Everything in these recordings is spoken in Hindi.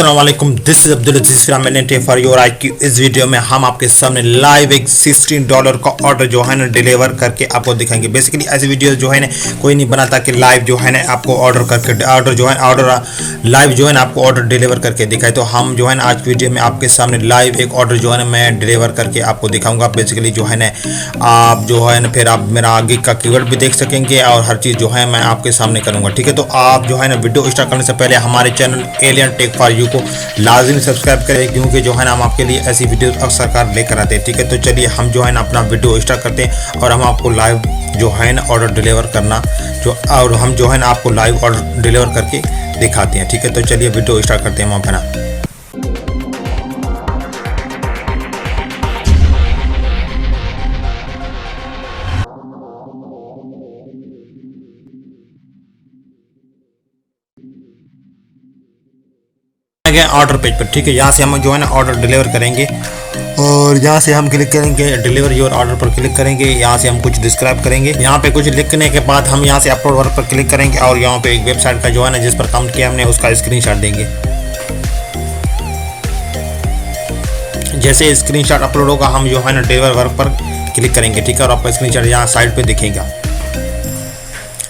अस्सलाम वालेकुम, this is Abdul Aziz from AlienTech4You। और आज की इस वीडियो में हम आपके सामने लाइव एक $16 का ऑर्डर जो है ना डिलीवर करके आपको दिखाएंगे। बेसिकली ऐसी वीडियो जो है ना कोई नहीं बनाता कि लाइव जो है ना आपको ऑर्डर करके लाइव जो है ना आपको ऑर्डर डिलीवर करके दिखाए। तो हम जो है ना आज वीडियो में आपके सामने लाइव एक ऑर्डर जो है ना मैं डिलीवर करके आपको दिखाऊंगा। बेसिकली जो है ना आप जो है ना फिर आप मेरा आगे का कीवर्ड भी देख सकेंगे और हर चीज़ जो है मैं आपके सामने करूंगा। ठीक है, तो आप जो है ना वीडियो स्टार्ट करने से पहले हमारे चैनल AlienTech4You को लाजिम सब्सक्राइब करें, क्योंकि जो है ना हम आपके लिए ऐसी वीडियो अक्सर लेकर आते हैं। ठीक है, तो चलिए हम जो है ना अपना वीडियो स्टार्ट करते हैं और हम आपको लाइव जो है ना ऑर्डर डिलीवर करना और हम जो है ना आपको लाइव ऑर्डर डिलीवर करके दिखाते हैं। ठीक है, तो चलिए वीडियो स्टार्ट करते हैं हम अपना। ऑर्डर पेज पर, ठीक है, यहाँ से हम जो है ना ऑर्डर डिलीवर करेंगे और यहाँ से हम क्लिक करेंगे डिलीवर योर ऑर्डर पर क्लिक करेंगे। यहाँ से हम कुछ डिस्क्राइब करेंगे। यहाँ पे कुछ लिखने के बाद हम यहाँ से अपलोड वर्क पर क्लिक करेंगे और यहाँ पे एक वेबसाइट का जो है ना जिस पर काम किया हमने उसका स्क्रीनशॉट देंगे। जैसे स्क्रीनशॉट अपलोड होगा हम जो है ना डिलीवर वर्क पर क्लिक करेंगे। ठीक है, और आपका स्क्रीनशॉट यहाँ साइड पे दिखेगा।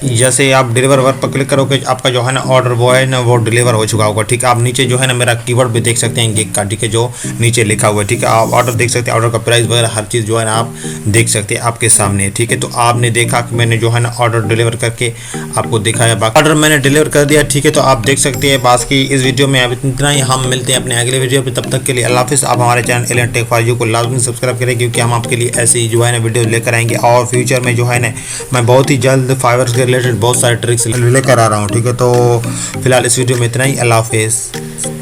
जैसे आप डिलीवर वर्क पर क्लिक करोगे आपका जो है ना ऑर्डर वो है ना वो डिलीवर हो चुका होगा। ठीक है, आप नीचे जो है ना मेरा कीवर्ड भी देख सकते हैं गिग का। ठीक है, जो नीचे लिखा हुआ है। ठीक है, आप ऑर्डर देख सकते हैं, ऑर्डर का प्राइस वगैरह हर चीज़ जो है ना आप देख सकते हैं आपके सामने। ठीक है, तो आपने देखा कि मैंने जो है ना ऑर्डर डिलीवर करके आपको दिखाया। बाकी ऑर्डर मैंने डिलीवर कर दिया। ठीक है, तो आप देख सकते हैं। बात की इस वीडियो में अब इतना ही, हम मिलते हैं अपने अगले वीडियो पर। तब तक के लिए अल्लाह हाफिज़। आप हमारे चैनल AlienTech4You को लाजमी सब्सक्राइब करें, क्योंकि हम आपके लिए ऐसी जो है ना वीडियो लेकर आएंगे और फ्यूचर में जो है ना मैं बहुत ही जल्द फाइवर के रिलेटेड बहुत सारे ट्रिक्स लेकर आ रहा हूँ। ठीक है, तो फिलहाल इस वीडियो में इतना ही। अल्लाह हाफिज़।